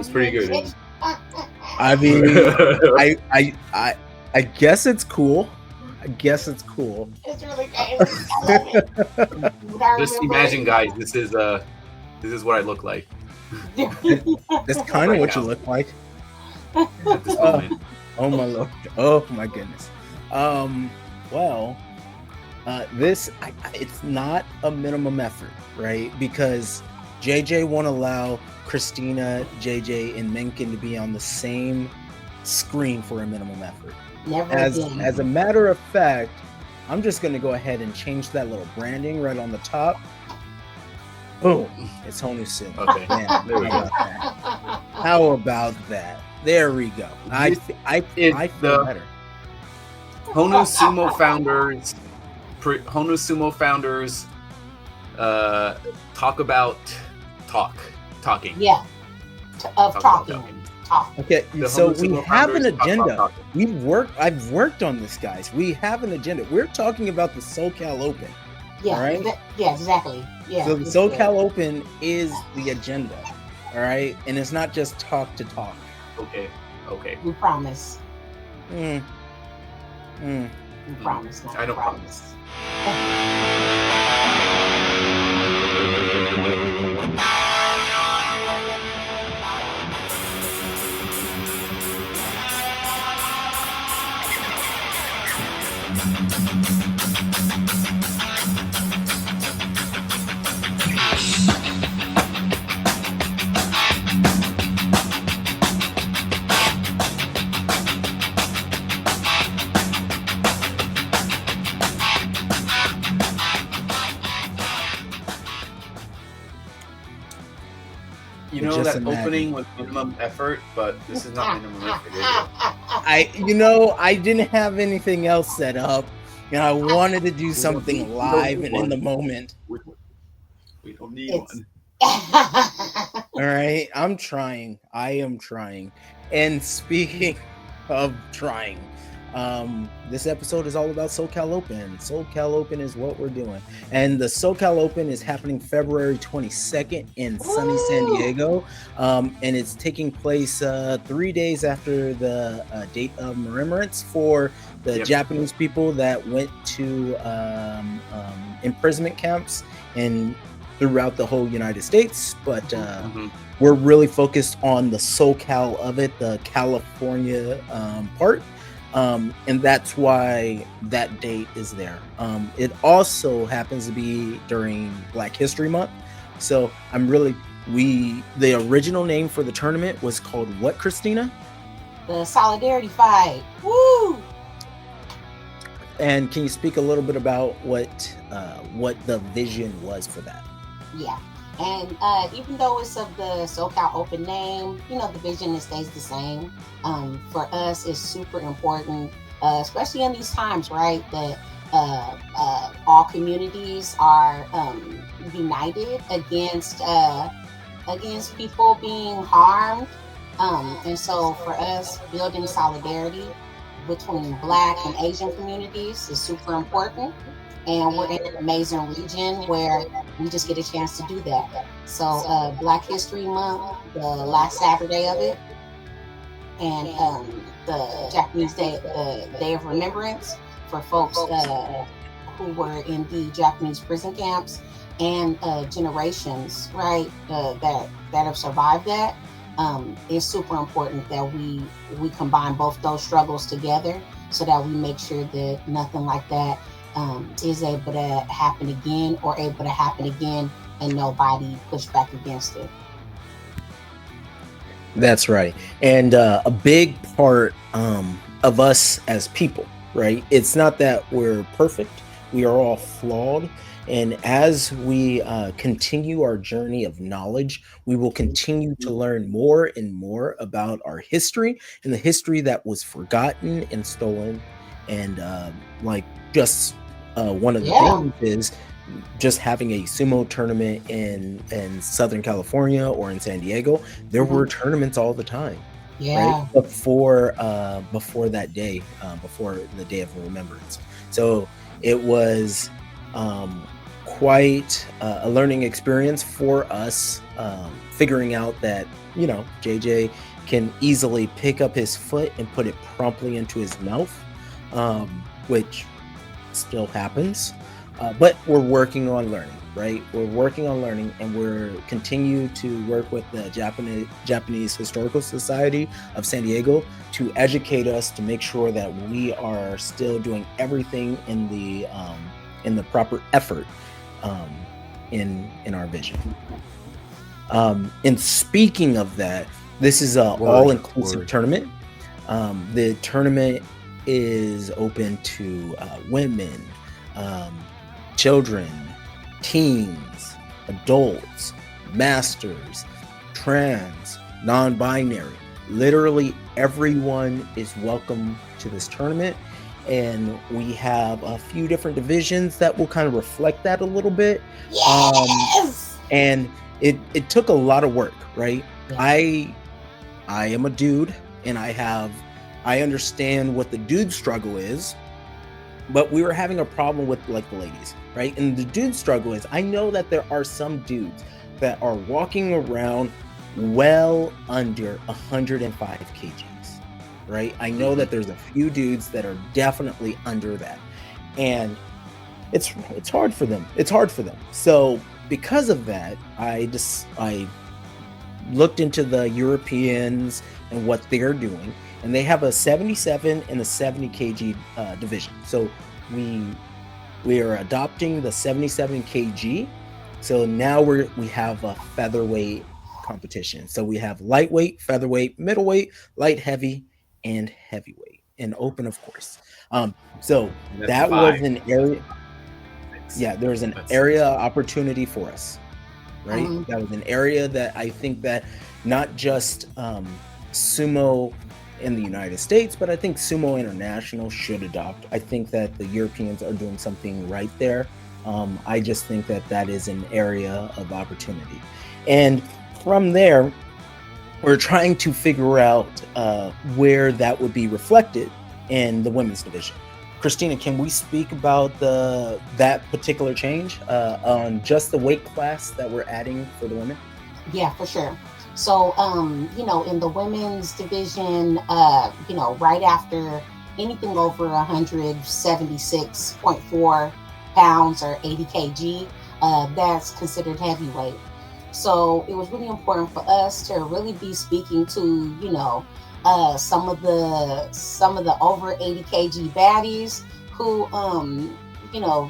It's pretty good. I mean, I guess it's cool. It's really great. I love it. Just imagine, guys. This is what I look like. That's kind of what you look like. At this moment. Oh my lord! Oh my goodness. Well, it's not a minimum effort, right? Because JJ won't allow Christina, JJ, and Mencken to be on the same screen for a minimum effort. Never As again. a matter of fact, I'm just going to go ahead and change that little branding right on the top. Boom! It's Honu Sumo. Okay. Man, There we go. how about that? There we go. I feel better. Honu Sumo founders talking. Yeah. Of Talk about talking. Talk. Okay, The so Honu we Sumo have an founders talk agenda. about talking. I've worked on this, guys. We have an agenda. We're talking about the SoCal Open. Yeah. All right. Yeah, exactly. Yeah. So the it's SoCal good. Open is the agenda. All right, and it's not just talk to talk. Okay. We promise. Mm. We promise. Not I don't promise. You know Just that imagine. opening was minimum effort, but this is not minimum effort. Is it? I didn't have anything else set up. I wanted to do something live and in the moment. We don't need It's- one. All right, I'm trying. I am trying. And speaking of trying, this episode is all about SoCal Open. SoCal Open is what we're doing. And the SoCal Open is happening February 22nd in sunny San Diego. And it's taking place 3 days after the date of remembrance for the Yep. Japanese people that went to imprisonment camps and throughout the whole United States. But we're really focused on the SoCal of it, the California part. And that's why that date is there. It also happens to be during Black History Month. So the original name for the tournament was called what, Christina? The Solidarity Fight. Woo! And can you speak a little bit about what the vision was for that? Yeah. And even though it's of the SoCal Open name, the vision stays the same. For us, it's super important, especially in these times, right? That all communities are united against people being harmed. And so for us, building solidarity between Black and Asian communities is super important. And we're in an amazing region where we just get a chance to do that. So Black History Month, the last Saturday of it, and the Japanese Day, the Day of Remembrance for folks who were in the Japanese prison camps and generations, right, that have survived that. It's super important that we combine both those struggles together so that we make sure that nothing like that is able to happen again and nobody push back against it. That's right. And a big part of us as people, right? It's not that we're perfect. We are all flawed. And as we continue our journey of knowledge, we will continue to learn more and more about our history and the history that was forgotten and stolen. And one of the things is just having a sumo tournament in Southern California or in San Diego. There were tournaments all the time. Right? Before that day, before the Day of Remembrance. So it was quite a learning experience for us, figuring out that, JJ can easily pick up his foot and put it promptly into his mouth, which still happens. But we're working on learning, right? We're working on learning, and we're continue to work with the Japanese Historical Society of San Diego to educate us, to make sure that we are still doing everything in the proper effort in our vision. And speaking of that, this is an all-inclusive tournament. The tournament is open to women, children, teens, adults, masters, trans, non-binary. Literally everyone is welcome to this tournament. And we have a few different divisions that will kind of reflect that a little bit. Yes! And it took a lot of work, right? Yeah. I am a dude, and I understand what the dude struggle is, but we were having a problem with like the ladies, right? And the dude struggle is, I know that there are some dudes that are walking around well under 105 kgs, right? I know that there's a few dudes that are definitely under that, and it's hard for them. It's hard for them. So because of that, I looked into the Europeans and what they're doing, and they have a 77 and a 70 kg division. So we are adopting the 77 kg. So now we have a featherweight competition. So we have lightweight, featherweight, middleweight, light heavy, and heavyweight, and open, of course. So that was an area. Yeah, there was an area opportunity for us, right? That was an area that I think that not just sumo in the United States, but I think Sumo International should adopt. I think that the Europeans are doing something right there. I just think that is an area of opportunity. And from there, we're trying to figure out where that would be reflected in the women's division. Christina, can we speak about that particular change on just the weight class that we're adding for the women? Yeah, for sure. So, in the women's division, right after anything over 176.4 pounds or 80 kg, that's considered heavyweight. So it was really important for us to really be speaking to, some of the over 80 kg baddies who,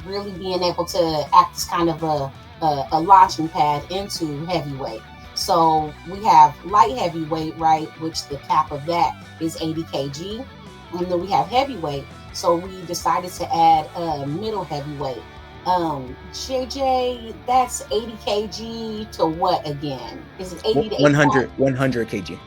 really being able to act as kind of a launching pad into heavyweight. So we have light heavyweight, right, which the cap of that is 80 kg. And then we have heavyweight. So we decided to add middle heavyweight. JJ, that's 80 kg to what again? Is it 80 to 100 kg.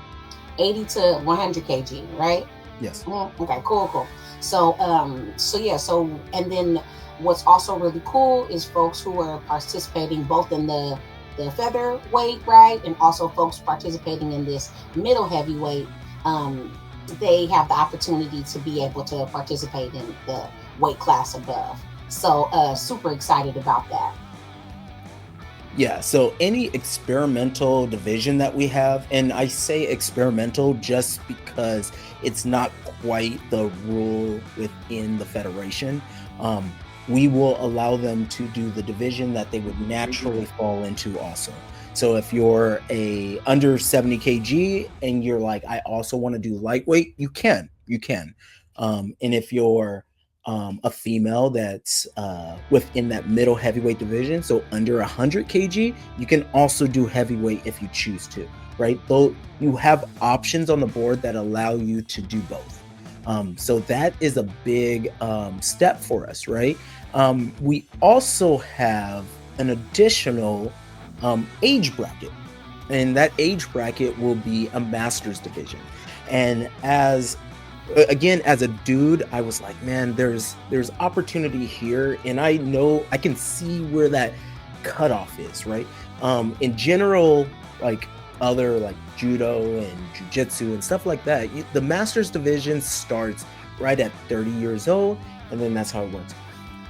80 to 100 kg, right? Yes. Okay, cool. So and then what's also really cool is folks who are participating both in the featherweight, right, and also folks participating in this middle heavyweight. They have the opportunity to be able to participate in the weight class above. So super excited about that. Yeah, so any experimental division that we have, and I say experimental just because it's not quite the rule within the federation, we will allow them to do the division that they would naturally fall into also. So if you're a under 70 kg and you're like, I also want to do lightweight, you can. And if you're a female that's within that middle heavyweight division, so under 100 kg, you can also do heavyweight if you choose to, right? Though you have options on the board that allow you to do both. So that is a big step for us, right? We also have an additional age bracket, and that age bracket will be a master's division. And as a dude, I was like, man, there's opportunity here, and I know I can see where that cutoff is, right? In general, like other like judo and jiu-jitsu and stuff like that, the master's division starts right at 30 years old, and then that's how it works.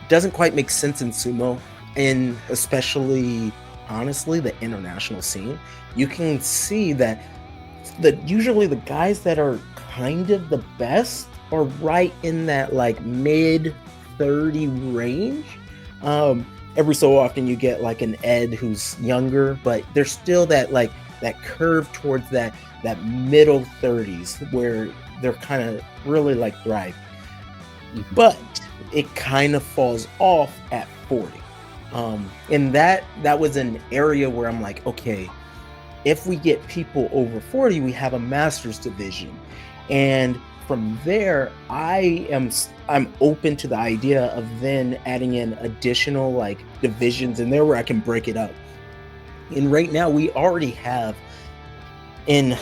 Doesn't quite make sense in sumo in especially, honestly, the international scene, you can see that usually the guys that are kind of the best are right in that like mid 30 range. Every so often you get like an Ed who's younger, but there's still that like that curve towards that middle 30s where they're kind of really like thriving. But it kind of falls off at 40. And that was an area where I'm like, okay, if we get people over 40, we have a master's division. And from there, I'm open to the idea of then adding in additional like divisions in there where I can break it up. And right now we already have in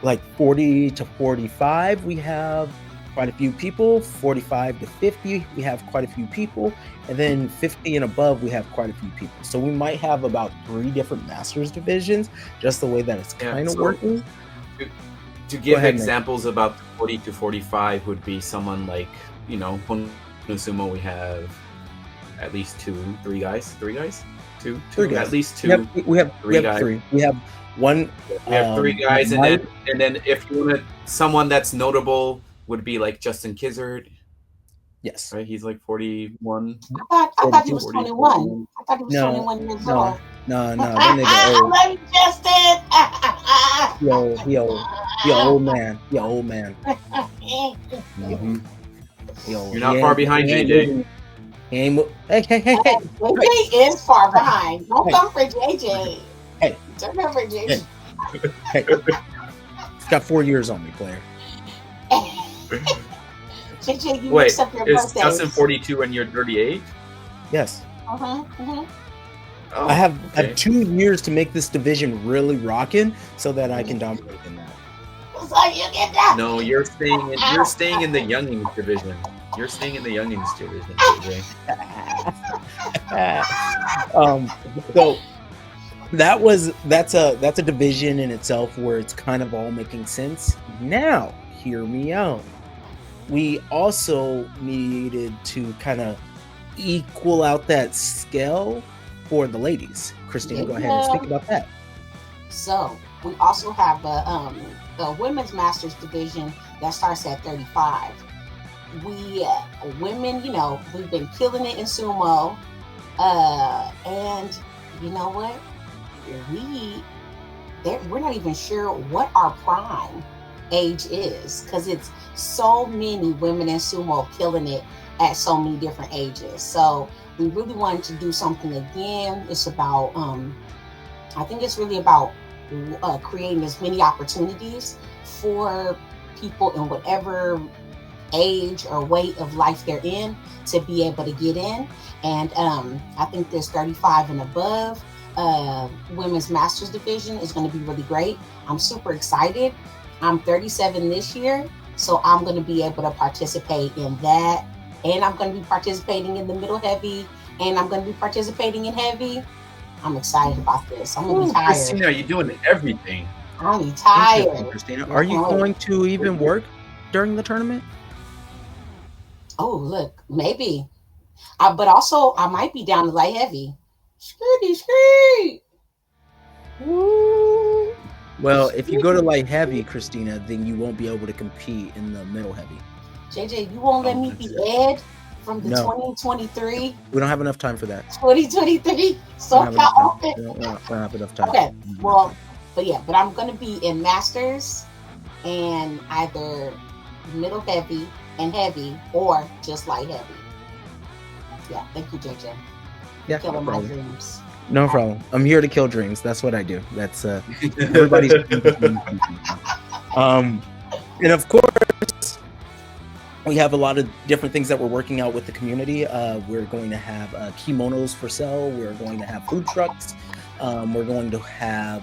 like 40 to 45, we have quite a few people. 45 to 50, we have quite a few people. And then 50 and above, we have quite a few people. So we might have about 3 different masters divisions, just the way that it's kind of working. To give examples about 40 to 45 would be someone like, you know, sumo, we have at least 3 guys, at least 2. We have 3 guys. We have one. We have 3 guys, and then if you want someone that's notable would be like Justin Kizzard. Yes, right. He's like 41. I thought he was 21. I thought he was 21 years old. No, that nigga old. I love you, Justin. He old man. He old man. You're not far behind, JJ. Hey. JJ is far behind. Don't come for JJ. Hey. Don't come for JJ. Hey. He's got 4 years on me, player. JJ, you wait, mixed up your is birthdays. Justin 42 and you're 38? Yes. Oh, I have 2 years to make this division really rocking so that I can dominate in that. So you get that. No, you're staying in the youngins division. You're staying in the youngins division, JJ. So that's a division in itself where it's kind of all making sense. Now, hear me out. We also needed to kind of equal out that scale for the ladies. Christina, go ahead and speak about that. So we also have the women's masters division that starts at 35. We women, you know, we've been killing it in sumo, and you know what? We're not even sure what our prime age is, because it's so many women in sumo killing it at so many different ages. So we really wanted to do something again. It's about I think it's really about creating as many opportunities for people in whatever age or weight of life they're in to be able to get in. And I think this 35 and above women's masters division is going to be really great. I'm super excited. I'm 37 this year, so I'm going to be able to participate in that. And I'm going to be participating in the middle heavy, and I'm going to be participating in heavy. I'm excited about this. I'm going to be tired. Christina, you're doing everything. I'm going to be tired. Christina, are you going to even work during the tournament? Oh, look, maybe. But also, I might be down to light heavy. Skirt. Woo. Well, if you go to light heavy, Christina, then you won't be able to compete in the middle heavy. JJ, you won't let me be Ed from the 2023? We don't have enough time for that. 2023? SoCal Open? We don't have enough time. Okay, well, but I'm going to be in Masters and either middle heavy and heavy or just light heavy. Yeah, thank you, JJ. Yeah, killing my dreams. No problem. I'm here to kill dreams. That's what I do. That's everybody's. And of course, we have a lot of different things that we're working out with the community. We're going to have kimonos for sale. We're going to have food trucks. We're going to have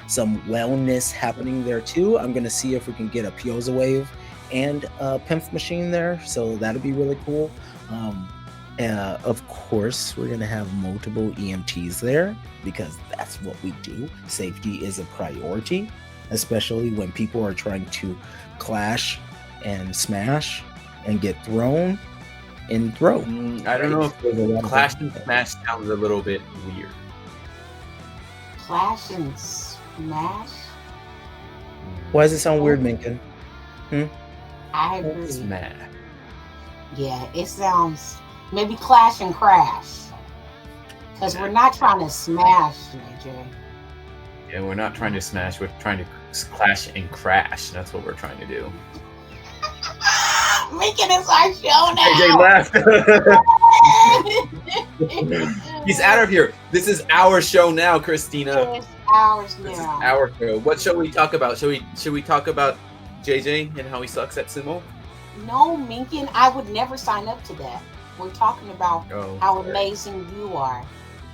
some wellness happening there too. I'm going to see if we can get a Pioza wave and a PEMF machine there. So that'll be really cool. Of course, we're going to have multiple EMTs there because that's what we do. Safety is a priority, especially when people are trying to clash and smash and get thrown. and throw. I don't know There's a lot if of Clash things. and Smash sounds a little bit weird. Clash and Smash. Why does it sound weird, Minkin? I agree. Smash. Yeah, it sounds maybe Clash and Crash. Because we're not trying to smash, JJ. Yeah, we're not trying to smash. We're trying to clash and crash. That's what we're trying to do. Making this our show now. AJ left. He's out of here. This is our show now, Christina. It's ours now. This is our show. What shall we talk about? Should we talk about JJ and how he sucks at sumo? No, Minkin, I would never sign up to that. We're talking about how amazing you are.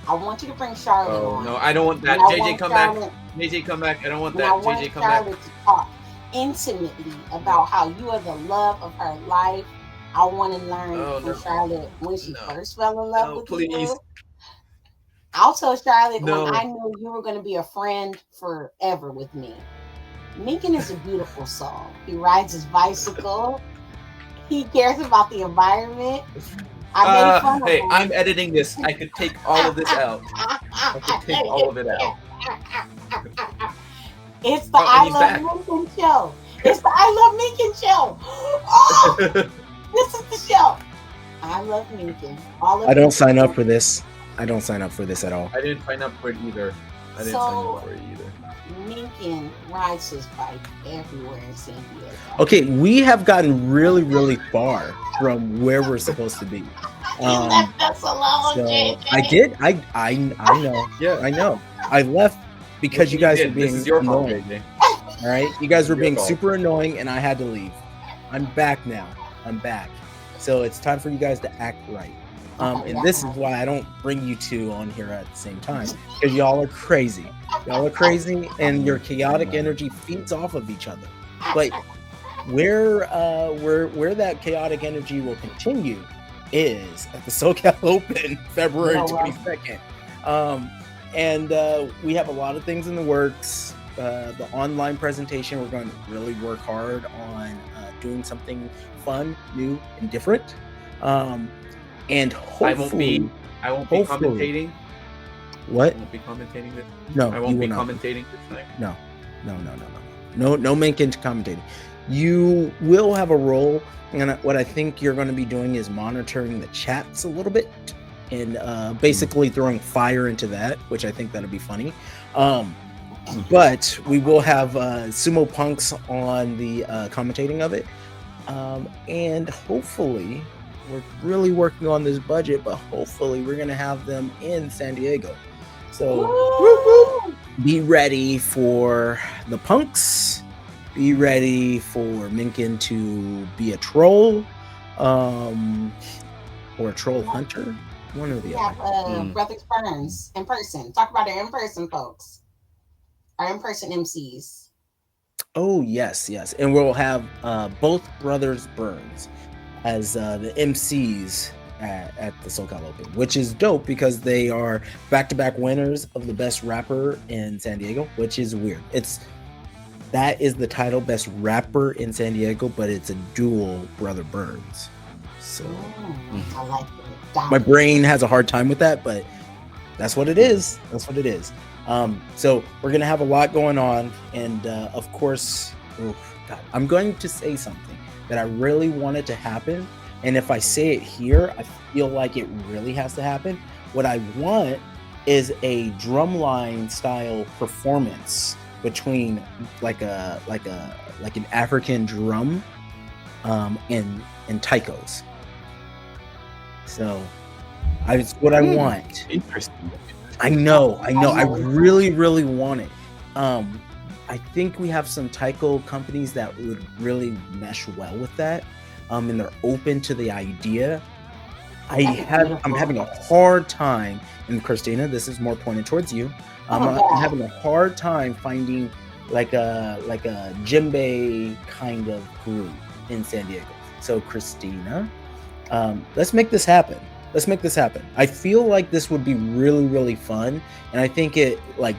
I want you to bring Charlotte on. No, I don't want that. JJ, come back. JJ, come back. I don't want that. JJ, come back. I want Charlotte to talk intimately about how you are the love of her life. I want to learn from Charlotte when she first fell in love with you. I'll tell Charlotte when I knew you were going to be a friend forever with me. Minkin is a beautiful soul. He rides his bicycle. He cares about the environment. I made fun of him. I'm editing this. I could take all of this out. I could take all of it out. It's the I Love Minkin show. It's the I Love Minkin show. Oh, this is the show. I love Minkin. I don't sign up for this. I don't sign up for this at all. I didn't sign up for it either. Minkin rides his bike everywhere in San Diego. Okay, we have gotten really, really far from where we're supposed to be. You left us alone, JJ. I did. I know. Yeah, I know. I left because you guys were being annoying. All right, you guys were being super annoying, and I had to leave. I'm back now. I'm back. So it's time for you guys to act right. And this is why I don't bring you two on here at the same time, because y'all are crazy. Y'all are crazy, and your chaotic energy feeds off of each other. But where that chaotic energy will continue is at the SoCal Open, February 22nd. And we have a lot of things in the works. The online presentation, we're going to really work hard on doing something fun, new, and different. And hopefully, I won't be commentating. What? I won't be commentating this. No, I won't be commentating this night. No, Minkin commentating. You will have a role, and what I think you're going to be doing is monitoring the chats a little bit, and basically throwing fire into that, which I think that'll be funny. But we will have Sumo Punks on the commentating of it, and hopefully. We're really working on this budget, but hopefully we're going to have them in San Diego. So be ready for the punks. Be ready for Minkin to be a troll or a troll hunter. One or the other. Brothers Burns in person. Talk about our in-person folks. Our in-person MCs. Oh, yes. And we'll have both Brothers Burns as the MCs at the SoCal Open, which is dope because they are back-to-back winners of the best rapper in San Diego, which is weird. That is the title, best rapper in San Diego, but it's a dual Brother Burns. So I like it. My brain has a hard time with that, but that's what it is. So we're gonna have a lot going on, and of course, I'm going to say something that I really wanted to happen, and if I say it here, I feel like it really has to happen. What I want is a drumline style performance between like an African drum and taikos. So it's what I want. Interesting. I know. I really, really want it. I think we have some taiko companies that would really mesh well with that, and they're open to the idea. I'm having a hard time, and Christina, this is more pointed towards you. I'm having a hard time finding like a djembe kind of group in San Diego. So Christina, let's make this happen. I feel like this would be really, really fun, and I think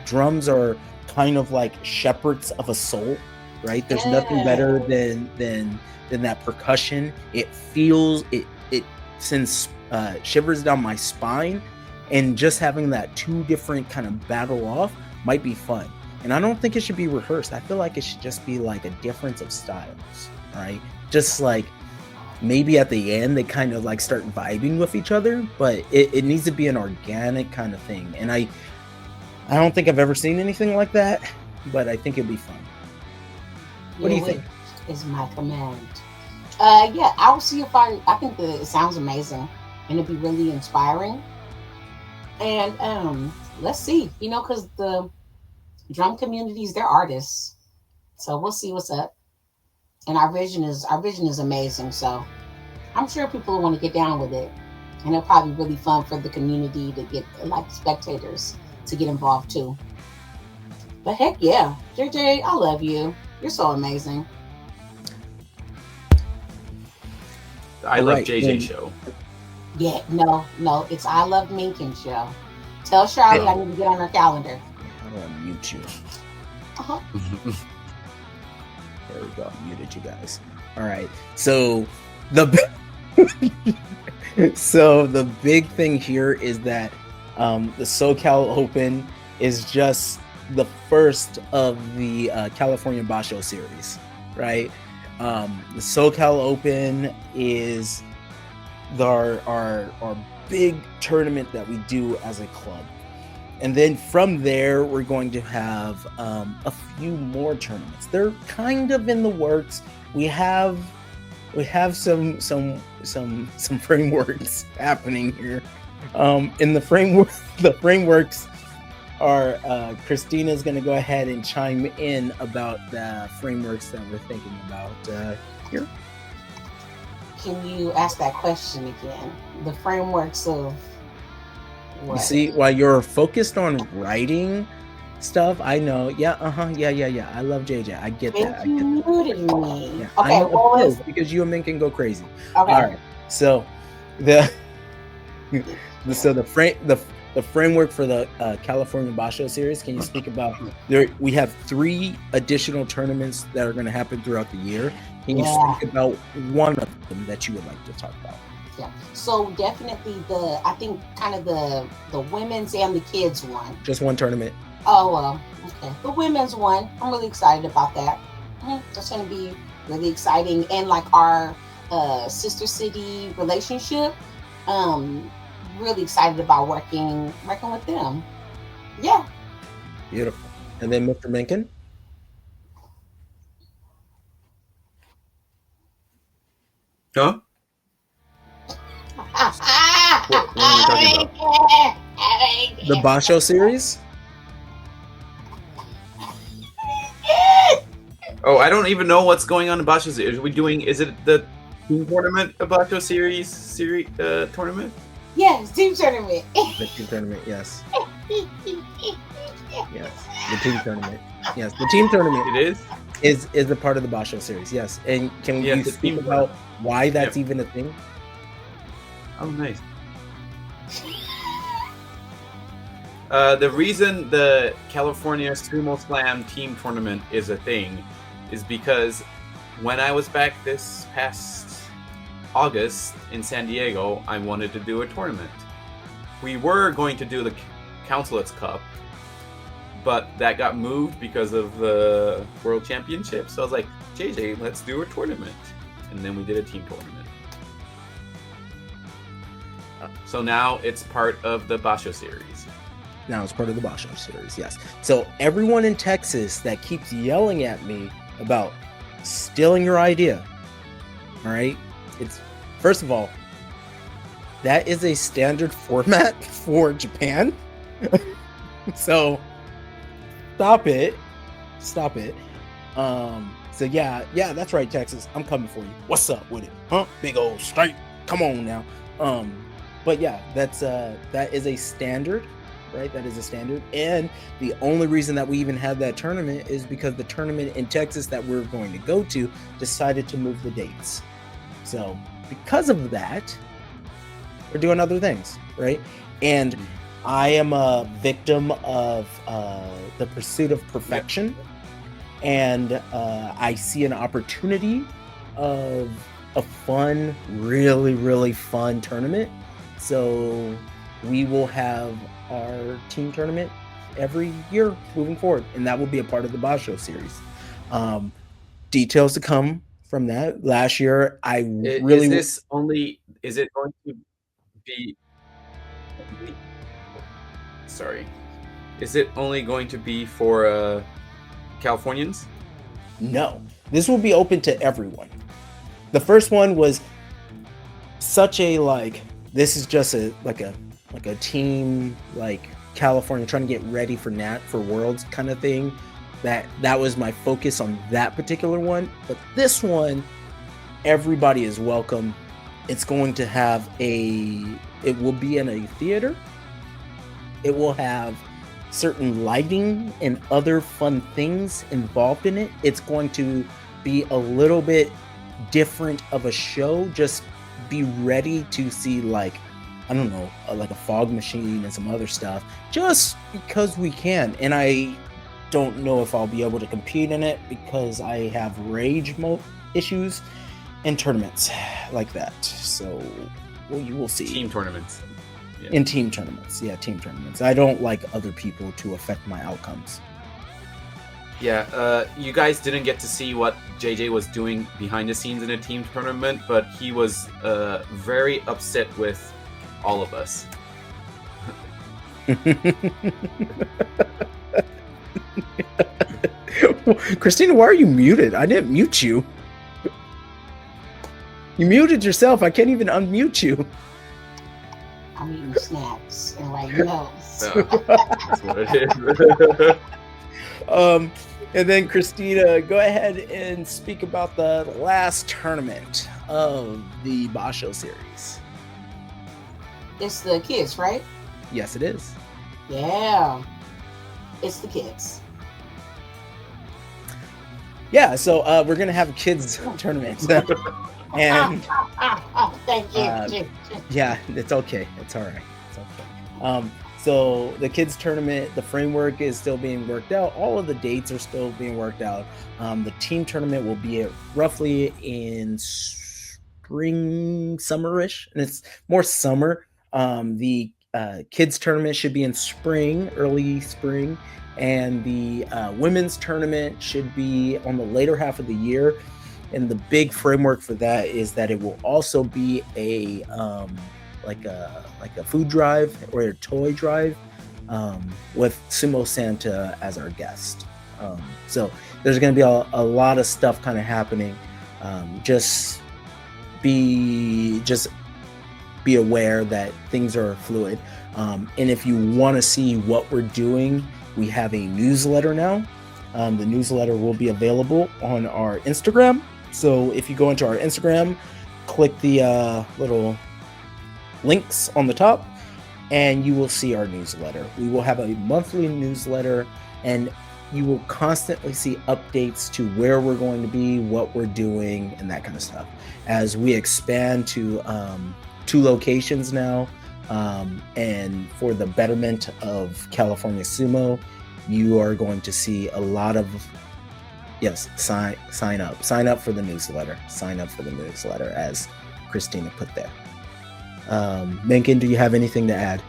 drums are kind of like shepherds of a soul, right? There's nothing better than that percussion. It sends shivers down my spine, and just having that two different kind of battle off might be fun. And I don't think it should be rehearsed. I feel like it should just be like a difference of styles, right? Just like maybe at the end they kind of like start vibing with each other, but it needs to be an organic kind of thing. And I don't think I've ever seen anything like that, but I think it'd be fun. What do you think? Is my command. Yeah, I'll see if I think that it sounds amazing and it'd be really inspiring. And let's see, because the drum communities, they're artists. So we'll see what's up. And our vision is amazing. So I'm sure people will want to get down with it. And it'll probably be really fun for the community to get, like, spectators to get involved too. But heck yeah, JJ, I love you. You're so amazing. I love JJ show. Yeah, no, it's I Love Minkin show. Tell Charlie I need to get on her calendar. I'm gonna mute you. Uh-huh. There we go. I muted you guys. All right. So the big thing here is that the SoCal Open is just the first of the California Basho series, right? The SoCal Open is our big tournament that we do as a club. And then from there, we're going to have a few more tournaments. They're kind of in the works. We have some frameworks happening here. In the frameworks are Christina's going to go ahead and chime in about the frameworks that we're thinking about here. Can you ask that question again? The frameworks of what? You see, while you're focused on writing stuff, I know. Yeah, yeah. I love JJ. I get that. You muted me. Yeah, okay, I know, because you and Min can go crazy. Okay. All right. So the framework for the California Basho series. Can you speak about there? We have 3 additional tournaments that are going to happen throughout the year. Can you speak about one of them that you would like to talk about? Yeah. So definitely I think kind of the women's and the kids one. Just one tournament. Oh, well, okay. The women's one, I'm really excited about that. That's going to be really exciting. And like our sister city relationship, really excited about working with them. Yeah. Beautiful. And then Mr. Mencken? Huh? What are we talking about? The Basho series? Oh, I don't even know what's going on in Basho series. Is it the team tournament of Basho series tournament? Yes, team tournament. The team tournament, yes. Yes, the team tournament. Yes, the team tournament. It is a part of the Basho series. Yes, and can you speak about why that's even a thing? Oh, nice. The reason the California Sumo Slam team tournament is a thing is because when I was back this past August in San Diego, I wanted to do a tournament. We were going to do the Councilets Cup, but that got moved because of the World Championship. So I was like, JJ, let's do a tournament. And then we did a team tournament. So now it's part of the Basho series. Now it's part of the Basho series, yes. So everyone in Texas that keeps yelling at me about stealing your idea, all right? It's, first of all, that is a standard format for Japan. So stop it. So yeah, that's right, Texas. I'm coming for you. What's up with it? Huh? Big old strike. Come on now. But yeah, that is a standard, right? That is a standard. And the only reason that we even had that tournament is because the tournament in Texas that we're going to go to decided to move the dates. So because of that, we're doing other things, right? And I am a victim of the pursuit of perfection. And I see an opportunity of a fun, really, really fun tournament. So we will have our team tournament every year moving forward, and that will be a part of the Basho series. Details to come from that. Last year, Is it going to be? Sorry, is it only going to be for Californians? No, this will be open to everyone. The first one was such a this is just a team California trying to get ready for Worlds kind of thing. That was my focus on that particular one. But this one, everybody is welcome. It's going to have it will be in a theater. It will have certain lighting and other fun things involved in it. It's going to be a little bit different of a show. Just be ready to see a fog machine and some other stuff, just because we can. And I don't know if I'll be able to compete in it because I have rage issues in tournaments like that. So you will see. Team tournaments. Yeah. In team tournaments. Yeah, team tournaments. I don't like other people to affect my outcomes. Yeah, you guys didn't get to see what JJ was doing behind the scenes in a team tournament, but he was very upset with all of us. Christina, why are you muted? I didn't mute you. You muted yourself. I can't even unmute you. I'm eating snacks and writing notes. No, that's what it is. And then Christina, go ahead and speak about the last tournament of the Basho series. It's the kids, right? Yes, it is. Yeah, it's the kids. Yeah, so we're gonna have a kids tournament, and thank you. Yeah, it's okay. It's all right. It's okay. So the kids tournament, the framework is still being worked out. All of the dates are still being worked out. The team tournament will be roughly in spring, summerish, and it's more summer. The kids tournament should be in spring, early spring, and the women's tournament should be on the later half of the year. And the big framework for that is that it will also be a food drive or a toy drive with Sumo Santa as our guest. So there's going to be a lot of stuff kind of happening. Just be aware that things are fluid. And if you want to see what we're doing, we have a newsletter now. The newsletter will be available on our Instagram. So if you go into our Instagram, click the little links on the top, and you will see our newsletter. We will have a monthly newsletter, and you will constantly see updates to where we're going to be, what we're doing, and that kind of stuff. As we expand to 2 locations now, and for the betterment of California Sumo, you are going to see a lot of sign up for the newsletter. Sign up for the newsletter, as Christina put there. Mencken, do you have anything to add?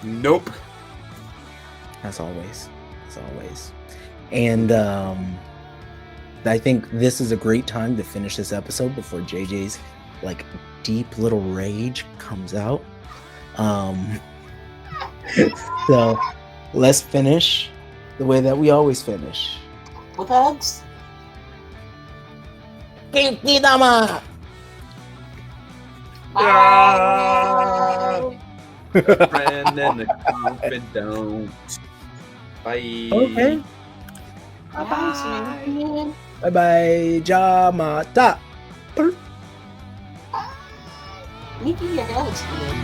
Nope. As always. And I think this is a great time to finish this episode before JJ's deep little rage comes out. So let's finish the way that we always finish. With hugs. Kinki dama! Bye. Friend and the confidant. Bye. Okay. Bye. Bye-bye. Jamata. Nikki, your hair looks good.